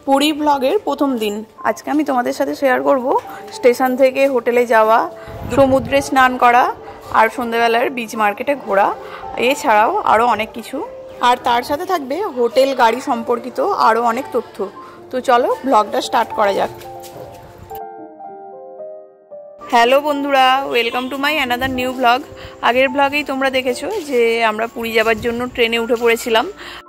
পুরী ব্লগের প্রথম দিন আজকে আমি তোমাদের সাথে শেয়ার করব স্টেশন থেকে হোটেলে যাওয়া, সমুদ্রে স্নান করা আর সন্ধ্যাবেলার বিচ মার্কেটে ঘোরা, এছাড়াও আরও অনেক কিছু। আর তার সাথে থাকবে হোটেল গাড়ি সম্পর্কিত আরও অনেক তথ্য। তো চলো ব্লগটা স্টার্ট করা যাক। হ্যালো বন্ধুরা, welcome to my another new blog. আগের ব্লগেই তোমরা দেখেছো যে আমরা পুরী যাবার জন্য ট্রেনে উঠে পড়েছিলাম।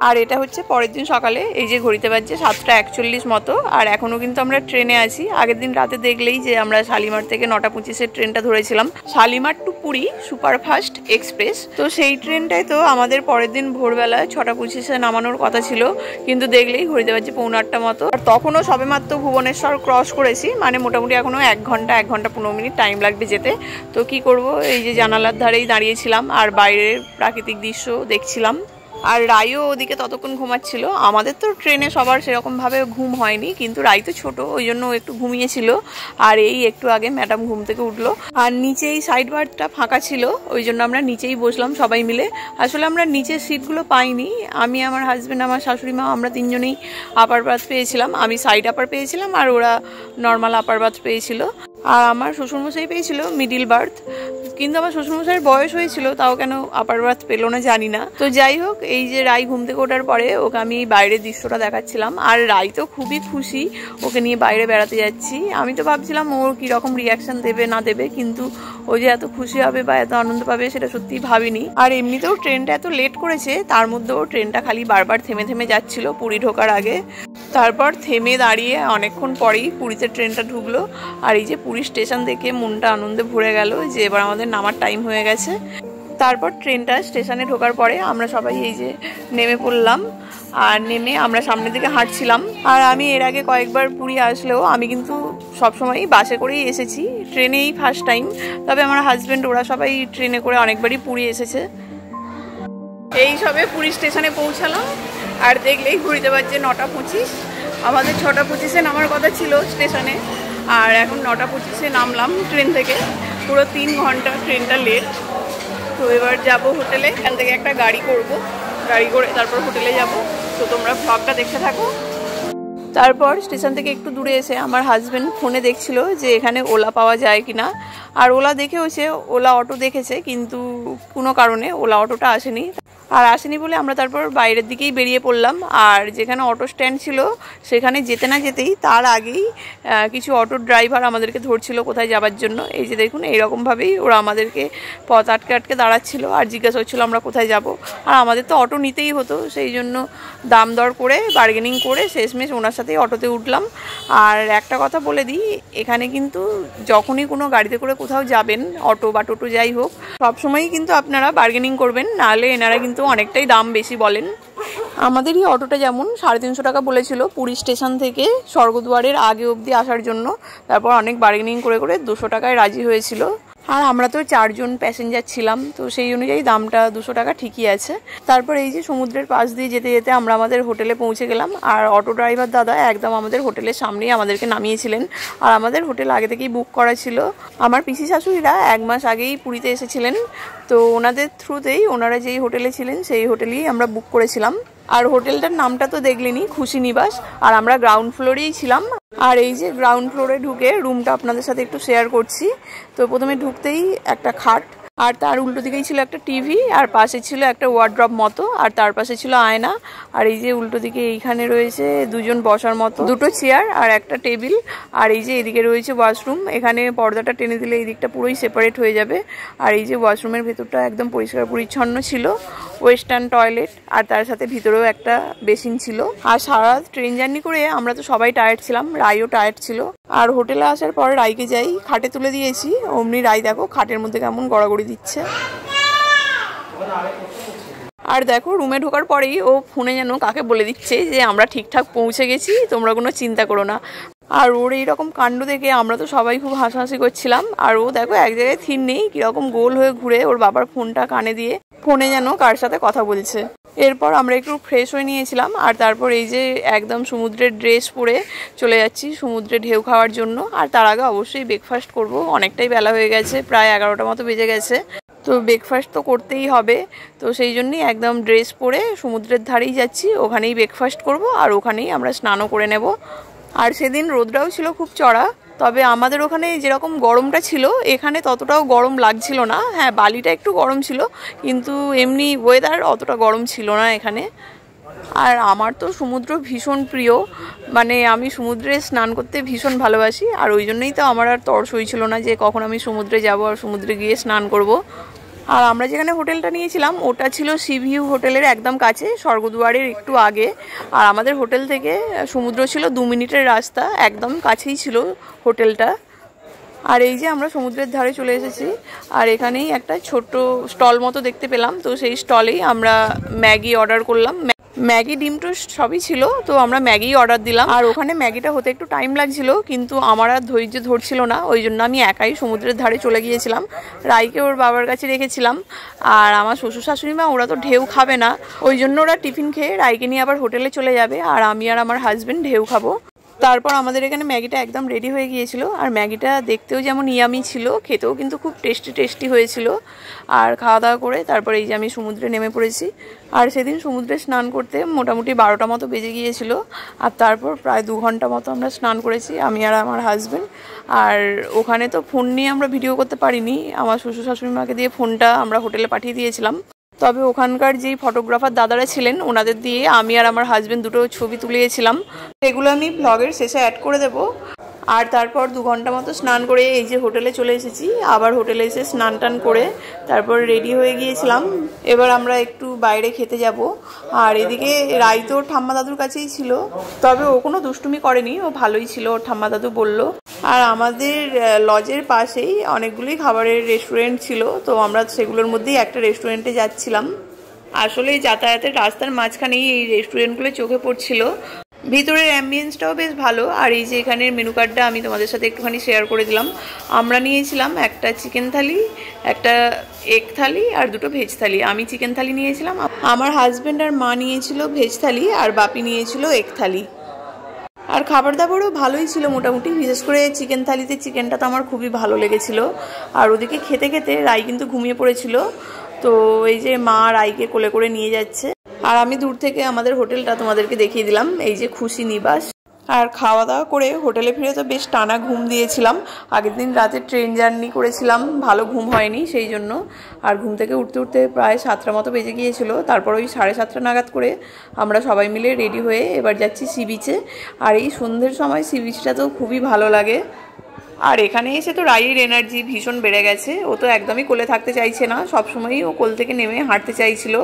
আর এটা হচ্ছে পরের দিন সকালে, এই যে ঘড়িতে বাজছে 7:41 মতো, আর এখনও কিন্তু আমরা ট্রেনে আছি। আগের দিন রাতে দেখলেই যে আমরা শালিমার থেকে 9:25-এর ট্রেনটা ধরেছিলাম, Shalimar to Puri superfast express. তো সেই ট্রেনটাই তো আমাদের পরের দিন ভোরবেলা 6:25-এ নামানোর কথা ছিল, কিন্তু দেখলেই ঘড়িতে বাজছে 7:45 মতো। আর তখনও সবেমাত্র ভুবনেশ্বর ক্রস করেছি, মানে মোটামুটি এখনও 1 ঘন্টা 15 মিনিট টাইম লাগবে যেতে। তো কি করব, এই যে জানালার ধারেই দাঁড়িয়েছিলাম আর বাইরের প্রাকৃতিক দৃশ্য দেখছিলাম। আর রাইও ওদিকে ততক্ষণ ঘুমাচ্ছিল। আমাদের তো ট্রেনে সবার সেরকমভাবে ঘুম হয়নি, কিন্তু রাই তো ছোট, ওই জন্য একটু ঘুমিয়েছিল। আর এই একটু আগে ম্যাডাম ঘুম থেকে উঠলো। আর নিচে এই সাইড বারটা ফাঁকা ছিল, ওই জন্য আমরা নিচেই বসলাম সবাই মিলে। আসলে আমরা নিচের সিটগুলো পাইনি, আমি, আমার হাজব্যান্ড, আমার শাশুড়ি মা, আমরা তিনজনেই আপার বার্থ পেয়েছিলাম। আমি সাইড আপার পেয়েছিলাম আর ওরা নর্মাল আপার বার্থ পেয়েছিল। আর আমার শ্বশুরমশাই পেয়েছিল মিডিল বার্থ, কিন্তু আমার শ্বশুরমশাইয়ের বয়স হয়েছিল, তাও কেন আপার বার্থ পেলো না জানি না। তো যাই হোক, এই যে রাই ঘুম থেকে ওঠার পরে ওকে আমি বাইরের দৃশ্যটা দেখাচ্ছিলাম। আর রাই তো খুবই খুশি, ওকে নিয়ে বাইরে বেড়াতে যাচ্ছি। আমি তো ভাবছিলাম ওর কীরকম রিয়াকশান দেবে না দেবে, কিন্তু ও যে এত খুশি হবে বা এত আনন্দ পাবে সেটা সত্যিই ভাবিনি। আর এমনিতেও ট্রেনটা এত লেট করেছে, তার মধ্যেও ট্রেনটা খালি বারবার থেমে থেমে যাচ্ছিল পুরী ঢোকার আগে। তারপর থেমে দাঁড়িয়ে অনেকক্ষণ পরেই পুরীতে ট্রেনটা ঢুকলো। আর এই যে পুরী স্টেশন দেখে মনটা আনন্দে ভরে গেল যে এবার আমাদের নামার টাইম হয়ে গেছে। তারপর ট্রেনটা স্টেশনে ঢোকার পরে আমরা সবাই এই যে নেমে পড়লাম। আর নেমে আমরা সামনের দিকে হাঁটছিলাম। আর আমি এর আগে কয়েকবার পুরী আসলেও আমি কিন্তু সবসময়ই বাসে করেই এসেছি, ট্রেনেই ফার্স্ট টাইম। তবে আমার হাজব্যান্ড ওরা সবাই ট্রেনে করে অনেকবারই পুরী এসেছে। এই সবে পুরী স্টেশনে পৌঁছালাম, আর দেখলেই ঘুরিতে পারছে 9:25। আমাদের 6:25-এ নামার কথা ছিল স্টেশনে, আর এখন 9:25-এ নামলাম ট্রেন থেকে। পুরো 3 ঘন্টা ট্রেনটা লেট। তো এবার যাব হোটেলে, এখান থেকে একটা গাড়ি করব, গাড়ি করে তারপর হোটেলে যাব। তো তোমরা ব্লগটা দেখতে থাকো। তারপর স্টেশন থেকে একটু দূরে এসে আমার হাজব্যান্ড ফোনে দেখছিল যে এখানে ওলা পাওয়া যায় কিনা। আর ওলা দেখেওছে, ওলা অটো দেখেছে, কিন্তু কোনো কারণে ওলা অটোটা আসেনি। আর আসেনি বলে আমরা তারপর বাইরের দিকেই বেরিয়ে পড়লাম। আর যেখানে অটো স্ট্যান্ড ছিল সেখানে যেতে না যেতেই তার আগেই কিছু অটো ড্রাইভার আমাদেরকে ধরছিল কোথায় যাবার জন্য। এই যে দেখুন, এইরকমভাবেই ওরা আমাদেরকে পথ আটকে আটকে দাঁড়াচ্ছিল আর জিজ্ঞাসা হচ্ছিলো আমরা কোথায় যাব। আর আমাদের তো অটো নিতেই হতো, সেই জন্য দাম দর করে বার্গেনিং করে শেষমেশ ওনার সাথেই অটোতে উঠলাম। আর একটা কথা বলে দিই, এখানে কিন্তু যখনই কোনো গাড়িতে করে কোথাও যাবেন, অটো বা টোটো যাই হোক, সবসময়ই কিন্তু আপনারা বার্গেনিং করবেন, নাহলে এনারা কিন্তু অনেকটাই দাম বেশি বলেন। আমাদের এই অটোটা যেমন 350 টাকা বলেছিল পুরী স্টেশন থেকে স্বর্গদ্বারের আগে অবধি আসার জন্য। তারপর অনেক বার্গেনিং করে করে 200 টাকায় রাজি হয়েছিল। আর আমরা তো 4 জন প্যাসেঞ্জার ছিলাম, তো সেই অনুযায়ী দামটা 200 টাকা ঠিকই আছে। তারপর এই যে সমুদ্রের পাশ দিয়ে যেতে যেতে আমরা আমাদের হোটেলে পৌঁছে গেলাম। আর অটো ড্রাইভার দাদা একদম আমাদের হোটেলের সামনেই আমাদেরকে নামিয়েছিলেন। আর আমাদের হোটেল আগে থেকেই বুক করা ছিল। আমার পিসি শাশুড়িরা 1 মাস আগেই পুরীতে এসেছিলেন, তো ওনাদের থ্রুতেই ওনারা যেই হোটেলে ছিলেন সেই হোটেলেই আমরা বুক করেছিলাম। আর হোটেলটার নামটা তো দেখলেনি, খুশি নিবাস। আর আমরা গ্রাউন্ড ফ্লোরেই ছিলাম। আর এই যে গ্রাউন্ড ফ্লোরে ঢুকে রুমটা আপনাদের সাথে একটু শেয়ার করছি। তো প্রথমে ঢুকতেই একটা খাট, আর তার উল্টো দিকেই ছিল একটা টিভি, আর পাশে ছিল একটা ওয়ার্ড্রপ মতো, আর তার পাশে ছিল আয়না। আর এই যে উল্টো দিকে এইখানে রয়েছে 2 জন বসার মতো 2টো চেয়ার আর একটা টেবিল। আর এই যে এদিকে রয়েছে ওয়াশরুম, এখানে পর্দাটা টেনে দিলে এই দিকটা পুরোই সেপারেট হয়ে যাবে। আর এই যে ওয়াশরুমের ভেতরটা একদম পরিষ্কার পরিচ্ছন্ন ছিল, ওয়েস্টার্ন টয়লেট, আর তার সাথে ভিতরেও একটা বেসিন ছিল। আর সারা ট্রেন জার্নি করে আমরা তো সবাই টায়ার্ড ছিলাম, রাইও টায়ার্ড ছিল। আর হোটেলে আসার পর রাইকে যাই খাটে তুলে দিয়েছি, অমনি রাই দেখো খাটের মধ্যে কেমন গড়াগড়ি দিচ্ছে। আর দেখো রুমে ঢোকার পরেই ও ফোনে যেন কাকে বলে দিচ্ছে যে আমরা ঠিকঠাক পৌঁছে গেছি, তোমরা কোনো চিন্তা করো না। আর ওর এইরকম কাণ্ড দেখে আমরা তো সবাই খুব হাসাহাসি করছিলাম। আর ও দেখো এক জায়গায় থির নেই, কীরকম গোল হয়ে ঘুরে ওর বাবার ফোনটা কানে দিয়ে ফোনে যেন কার সাথে কথা বলছে। এরপর আমরা একটু ফ্রেশ হয়ে নিয়েছিলাম। আর তারপর এই যে একদম সমুদ্রের ড্রেস পরে চলে যাচ্ছি সমুদ্রে ঢেউ খাওয়ার জন্য। আর তার আগে অবশ্যই ব্রেকফাস্ট করব, অনেকটাই বেলা হয়ে গেছে, প্রায় 11টা মতো বেজে গেছে। তো ব্রেকফাস্ট তো করতেই হবে, তো সেই জন্যই একদম ড্রেস পরে সমুদ্রের ধারেই যাচ্ছি, ওখানেই ব্রেকফাস্ট করব আর ওখানেই আমরা স্নানও করে নেব। আর সেদিন রোদটাও ছিল খুব চড়া, তবে আমাদের ওখানে যেরকম গরমটা ছিল এখানে ততটাও গরম লাগছিল না। হ্যাঁ, বালিটা একটু গরম ছিল, কিন্তু এমনি ওয়েদার অতটা গরম ছিল না এখানে। আর আমার তো সমুদ্র ভীষণ প্রিয়, মানে আমি সমুদ্রে স্নান করতে ভীষণ ভালোবাসি, আর ওই জন্যই তো আমার আর তর সইছিল না যে কখন আমি সমুদ্রে যাব আর সমুদ্রে গিয়ে স্নান করব। আর আমরা যেখানে হোটেলটা নিয়েছিলাম ওটা ছিল সি ভিউ হোটেলের একদম কাছে, স্বর্গদুয়ারের একটু আগে। আর আমাদের হোটেল থেকে সমুদ্র ছিল 2 মিনিটের রাস্তা, একদম কাছেই ছিল হোটেলটা। আর এই যে আমরা সমুদ্রের ধারে চলে এসেছি, আর এখানেই একটা ছোট্ট স্টল মতো দেখতে পেলাম, তো সেই স্টলেই আমরা ম্যাগি অর্ডার করলাম। ম্যাগি ডিম টোস্ট সবই ছিল, তো আমরা ম্যাগি অর্ডার দিলাম। আর ওখানে ম্যাগিটা হতে একটু টাইম লাগছিল, কিন্তু আমার আর ধৈর্য ধরছিল না, ওই জন্য আমি একাই সমুদ্রের ধারে চলে গিয়েছিলাম। রাইকে ওর বাবার কাছে রেখেছিলাম, আর আমার শ্বশুর শাশুড়ি মা ওরা তো ঢেউ খাবে না, ওই জন্য ওরা টিফিন খেয়ে রাইকে নিয়ে আবার হোটেলে চলে যাবে, আর আমি আর আমার হাজবেন্ড ঢেউ খাবো। তারপর আমাদের এখানে ম্যাগিটা একদম রেডি হয়ে গিয়েছিল, আর ম্যাগিটা দেখতেও যেমন ইয়ামি ছিল, খেতেও কিন্তু খুব টেস্টি হয়েছিল। আর খাওয়া দাওয়া করে তারপর এই যে আমি সমুদ্রে নেমে পড়েছি। আর সেদিন সমুদ্রে স্নান করতে মোটামুটি 12টা মতো বেজে গিয়েছিল, আর তারপর প্রায় 2 ঘন্টা মতো আমরা স্নান করেছি, আমি আর আমার হাজব্যান্ড। আর ওখানে তো ফোন নিয়ে আমরা ভিডিও করতে পারিনি, আমার শ্বশুর শাশুড়ি মাকে দিয়ে ফোনটা আমরা হোটেলে পাঠিয়ে দিয়েছিলাম। তবে ওখানকার যেই ফটোগ্রাফার দাদারা ছিলেন ওনাদের দিয়ে আমি আর আমার হাজব্যান্ড দুটো ছবি তুলিয়েছিলাম, সেগুলো আমি ব্লগের শেষে অ্যাড করে দেব। আর তারপর 2 ঘন্টা মতো স্নান করে এই যে হোটেলে চলে এসেছি, আবার হোটেলে এসে স্নান টান করে তারপর রেডি হয়ে গিয়েছিলাম। এবার আমরা একটু বাইরে খেতে যাব। আর এদিকে রাই তো ওর ঠাম্মা দাদুর কাছেই ছিল, তবে ও কোনো দুষ্টুমি করেনি, ও ভালোই ছিল, ওর ঠাম্মা দাদু বলল। আর আমাদের লজের পাশেই অনেকগুলোই খাবারের রেস্টুরেন্ট ছিল, তো আমরা সেগুলোর মধ্যেই একটা রেস্টুরেন্টে যাচ্ছিলাম। আসলে যাতায়াতের রাস্তার মাঝখানেই এই রেস্টুরেন্টগুলো চোখে পড়ছিল, ভিতরের অ্যাম্বিয়েন্সটাও বেশ ভালো। আর এই যে এখানের মেনু কার্ডটা আমি তোমাদের সাথে একটুখানি শেয়ার করে দিলাম। আমরা নিয়েছিলাম একটা চিকেন থালি, একটা এগ থালি আর 2টো ভেজ থালি। আমি চিকেন থালি নিয়েছিলাম, আমার হাজব্যান্ড আর মা নিয়েছিল ভেজ থালি, আর বাপি নিয়েছিল এগ থালি। আর খাবার দাবারও ভালোই ছিল মোটামুটি, বিশেষ করে চিকেন থালিতে চিকেনটা তো আমার খুবই ভালো লেগেছিল। আর ওদিকে খেতে খেতে রাই কিন্তু ঘুমিয়ে পড়েছিল, তো এই যে মা রাইকে কোলে করে নিয়ে যাচ্ছে। আর আমি দূর থেকে আমাদের হোটেলটা তোমাদেরকে দেখিয়ে দিলাম, এই যে খুশি নিবাস। আর খাওয়া দাওয়া করে হোটেলে ফিরে তো বেশ টানা ঘুম দিয়েছিলাম, আগের দিন রাতে ট্রেন জার্নি করেছিলাম, ভালো ঘুম হয়নি সেই জন্য। আর ঘুম থেকে উঠতে উঠতে প্রায় 7টা মতো বেজে গিয়েছিল, তারপর ওই 7:30 নাগাদ করে আমরা সবাই মিলে রেডি হয়ে এবার যাচ্ছি সি বিচে। আর এই সন্ধ্যের সময় সি বিচটা তো খুবই ভালো লাগে। আর এখানে এসে তো রাইয়ের এনার্জি ভীষণ বেড়ে গেছে, ও তো একদমই কোলে থাকতে চাইছে না, সবসময়ই ও কোল থেকে নেমে হাঁটতে চাইছিল।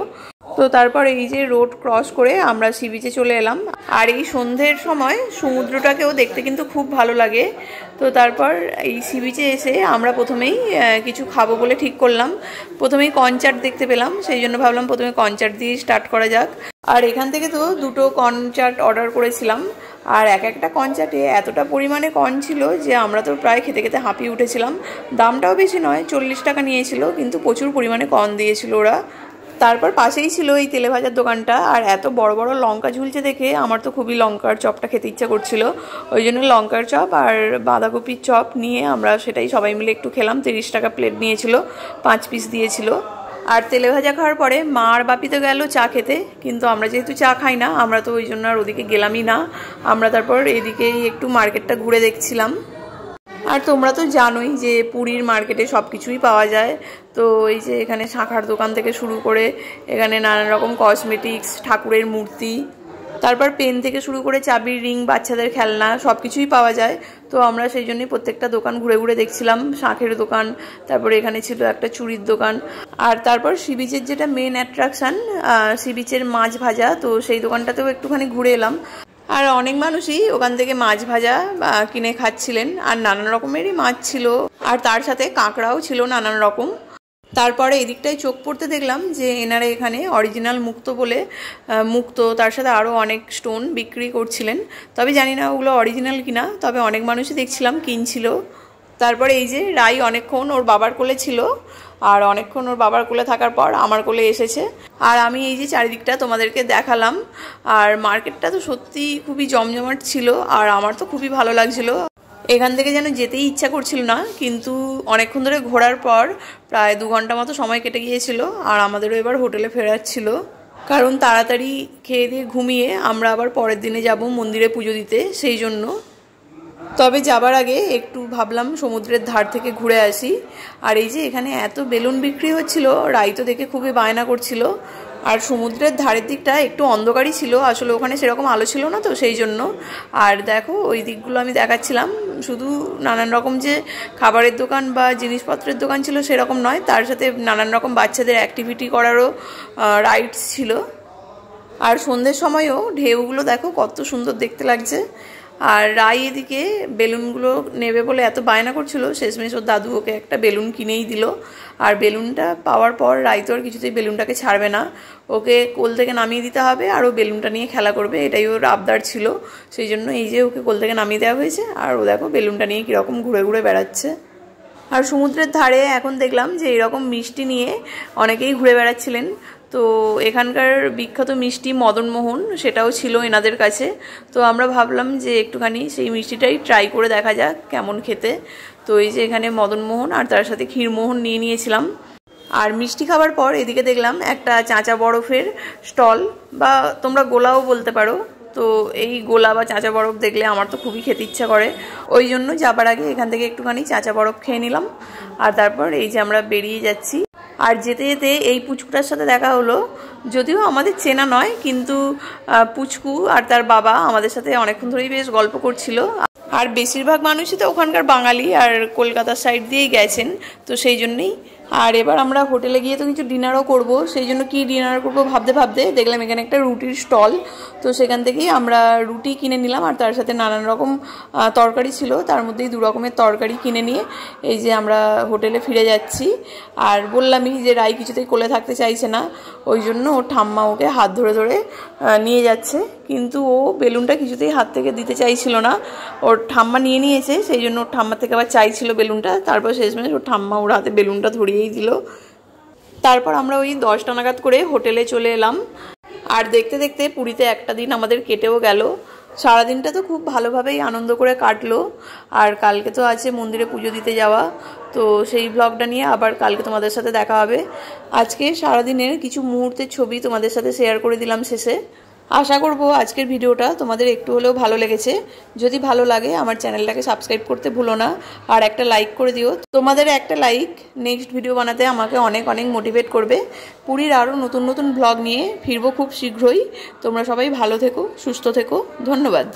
তো তারপর এই যে রোড ক্রস করে আমরা সি বিচে চলে এলাম। আর এই সন্ধ্যের সময় সমুদ্রটাকেও দেখতে কিন্তু খুব ভালো লাগে। তো তারপর এই সি বিচে এসে আমরা প্রথমেই কিছু খাবো বলে ঠিক করলাম। প্রথমেই কর্ন দেখতে পেলাম, সেই জন্য ভাবলাম প্রথমে কর্ন দিয়ে স্টার্ট করা যাক। আর এখান থেকে তো 2টো কর্ন অর্ডার করেছিলাম, আর একটা কর্ন এতটা পরিমাণে কর্ন ছিল যে আমরা তো প্রায় খেতে খেতে হাঁপিয়ে উঠেছিলাম। দামটাও বেশি নয়, 40 টাকা নিয়েছিল, কিন্তু প্রচুর পরিমাণে কর্ন দিয়েছিল ওরা। তারপর পাশেই ছিল এই তেলে ভাজার দোকানটা, আর এত বড় বড় লঙ্কা ঝুলছে দেখে আমার তো খুবই লঙ্কার চপটা খেতে ইচ্ছা করছিল, ওই জন্য লঙ্কার চপ আর বাঁধাকপির চপ নিয়ে আমরা সেটাই সবাই মিলে একটু খেলাম। 30 টাকা প্লেট নিয়েছিল, 5 পিস দিয়েছিল। আর তেলে ভাজা খাওয়ার পরে মা আর বাপি তো গেল চা খেতে, কিন্তু আমরা যেহেতু চা খাই না, আমরা তো ওই জন্য আর ওদিকে গেলামই না। আমরা তারপর এদিকেই একটু মার্কেটটা ঘুরে দেখছিলাম। আর তোমরা তো জানোই যে পুরীর মার্কেটে সব কিছুই পাওয়া যায়, তো এই যে এখানে শাঁখার দোকান থেকে শুরু করে এখানে নানান রকম কসমেটিক্স, ঠাকুরের মূর্তি, তারপর পেন থেকে শুরু করে চাবির রিং, বাচ্চাদের খেলনা সব কিছুই পাওয়া যায়। তো আমরা সেই জন্যই প্রত্যেকটা দোকান ঘুরে ঘুরে দেখছিলাম। শাঁখের দোকান, তারপরে এখানে ছিল একটা চুড়ির দোকান, আর তারপর সি বিচের যেটা মেন অ্যাট্রাকশান সি বিচের মাছ ভাজা, তো সেই দোকানটাতেও একটুখানি ঘুরে এলাম। আর অনেক মানুষই ওখান থেকে মাছ ভাজা কিনে খাচ্ছিলেন, আর নানান রকমেরই মাছ ছিল, আর তার সাথে কাঁকড়াও ছিল নানান রকম। তারপরে এদিকটায় চোখ পড়তে দেখলাম যে এনারা এখানে অরিজিনাল মুক্ত বলে মুক্ত, তার সাথে আরও অনেক স্টোন বিক্রি করছিলেন, তবে জানি না ওগুলো অরিজিনাল কিনা, তবে অনেক মানুষই দেখছিলাম কিনছিল। তারপরে এই যে রাই অনেকক্ষণ ওর বাবার কোলে ছিল, আর অনেকক্ষণ ওর বাবার কোলে থাকার পর আমার কোলে এসেছে। আর আমি এই যে চারিদিকটা তোমাদেরকে দেখালাম। আর মার্কেটটা তো সত্যি খুবই জমজমাট ছিল, আর আমার তো খুবই ভালো লাগছিল। এখান থেকে যেন যেতেই ইচ্ছা করছিল না, কিন্তু অনেকক্ষণ ধরে ঘোরার পর প্রায় 2 ঘন্টা মতো সময় কেটে গিয়েছিল। আর আমাদেরও এবার হোটেলে ফেরার ছিল, কারণ তাড়াতাড়ি খেয়ে দিয়ে ঘুমিয়ে আমরা আবার পরের দিনে যাব মন্দিরে পুজো দিতে, সেই জন্য। তবে যাবার আগে একটু ভাবলাম সমুদ্রের ধার থেকে ঘুরে আসি। আর এই যে এখানে এত বেলুন বিক্রি হচ্ছিল, রাই তো দেখে খুবই বায়না করছিল। আর সমুদ্রের ধারের দিকটা একটু অন্ধকারই ছিল, আসলে ওখানে সেরকম আলো ছিল না তো, সেই জন্য। আর দেখো ওই দিকগুলো আমি দেখাচ্ছিলাম, শুধু নানান রকম যে খাবারের দোকান বা জিনিসপত্রের দোকান ছিল সেরকম নয়, তার সাথে নানান রকম বাচ্চাদের অ্যাক্টিভিটি করারও রাইডস ছিল। আর সন্ধ্যের সময়ও ঢেউগুলো দেখো কত সুন্দর দেখতে লাগছে। আর রাই এদিকে বেলুনগুলো নেবে বলে এত বায়না করছিল, শেষমেশ ওর দাদু ওকে একটা বেলুন কিনেই দিল। আর বেলুনটা পাওয়ার পর রাই তো আর কিছুতেই বেলুনটাকে ছাড়বে না, ওকে কোল থেকে নামিয়ে দিতে হবে আর ও বেলুনটা নিয়ে খেলা করবে, এটাই ওর আবদার ছিল। সেই জন্য এই যে ওকে কোল থেকে নামিয়ে দেওয়া হয়েছে, আর ও দেখো বেলুনটা নিয়ে কীরকম ঘুরে ঘুরে বেড়াচ্ছে। আর সমুদ্রের ধারে এখন দেখলাম যে এরকম মিষ্টি নিয়ে অনেকেই ঘুরে বেড়াচ্ছিলেন। তো এখানকার বিখ্যাত মিষ্টি মদনমোহন, সেটাও ছিল এনাদের কাছে। তো আমরা ভাবলাম যে একটুখানি সেই মিষ্টিটাই ট্রাই করে দেখা যাক কেমন খেতে। তো এই যে এখানে মদনমোহন আর তার সাথে ক্ষীরমোহন নিয়ে নিয়েছিলাম। আর মিষ্টি খাবার পর এদিকে দেখলাম একটা চাঁচা বরফের স্টল, বা তোমরা গোলাও বলতে পারো। তো এই গোলা বা চাঁচা বরফ দেখলে আমার তো খুবই খেতে ইচ্ছা করে, ওই জন্য যাবার আগে এখান থেকে একটুখানি চাঁচা বরফ খেয়ে নিলাম। আর তারপর এই যে আমরা বেরিয়ে যাচ্ছি। আর যেতে যেতে এই পুচকুটার সাথে দেখা হলো, যদিও আমাদের চেনা নয়, কিন্তু পুচকু আর তার বাবা আমাদের সাথে অনেকক্ষণ ধরেই বেশ গল্প করছিল। আর বেশিরভাগ মানুষই তো ওখানকার বাঙালি আর কলকাতার সাইড দিয়েই গেছেন, তো সেই জন্যেই। আর এবার আমরা হোটেলে গিয়ে তো কিছু ডিনারও করব, সেই জন্য কি ডিনার করবো ভাবতে ভাবতে দেখলাম এখানে একটা রুটির স্টল। তো সেখান থেকেই আমরা রুটি কিনে নিলাম, আর তার সাথে নানান রকম তরকারি ছিল, তার মধ্যেই 2 রকমের তরকারি কিনে নিয়ে এই যে আমরা হোটেলে ফিরে যাচ্ছি। আর বললামই যে রাই কিছুতেই কোলে থাকতে চাইছে না, ওই জন্য ওর ঠাম্মা ওকে হাত ধরে ধরে নিয়ে যাচ্ছে, কিন্তু ও বেলুনটা কিছুতেই হাত থেকে দিতে চাইছিল না। ওর ঠাম্মা নিয়ে নিয়েছে, সেই জন্য ওর ঠাম্মা থেকে আবার চাইছিল বেলুনটা, তারপর শেষমেশ ওর ঠাম্মা ওর হাতে বেলুনটা ধরিয়েই দিল। তারপর আমরা ওই 10টা নাগাদ করে হোটেলে চলে এলাম। আর দেখতে দেখতে পুরীতে একটা দিন আমাদের কেটেও গেল। সারাদিনটা তো খুব ভালোভাবেই আনন্দ করে কাটলো। আর কালকে তো আছে মন্দিরে পুজো দিতে যাওয়া, তো সেই ব্লগটা নিয়ে আবার কালকে তোমাদের সাথে দেখা হবে। আজকে সারাদিনের কিছু মুহূর্তের ছবি তোমাদের সাথে শেয়ার করে দিলাম শেষে। আশা করব আজকের ভিডিওটা তোমাদের একটু হলেও ভালো লেগেছে। যদি ভালো লাগে আমার চ্যানেলটাকে সাবস্ক্রাইব করতে ভুলো না, আর একটা লাইক করে দিও। তোমাদের একটা লাইক নেক্সট ভিডিও বানাতে আমাকে অনেক অনেক মোটিভেট করবে। পুরীর আরও নতুন নতুন ব্লগ নিয়ে ফিরবো খুব শীঘ্রই। তোমরা সবাই ভালো থেকো, সুস্থ থেকো, ধন্যবাদ।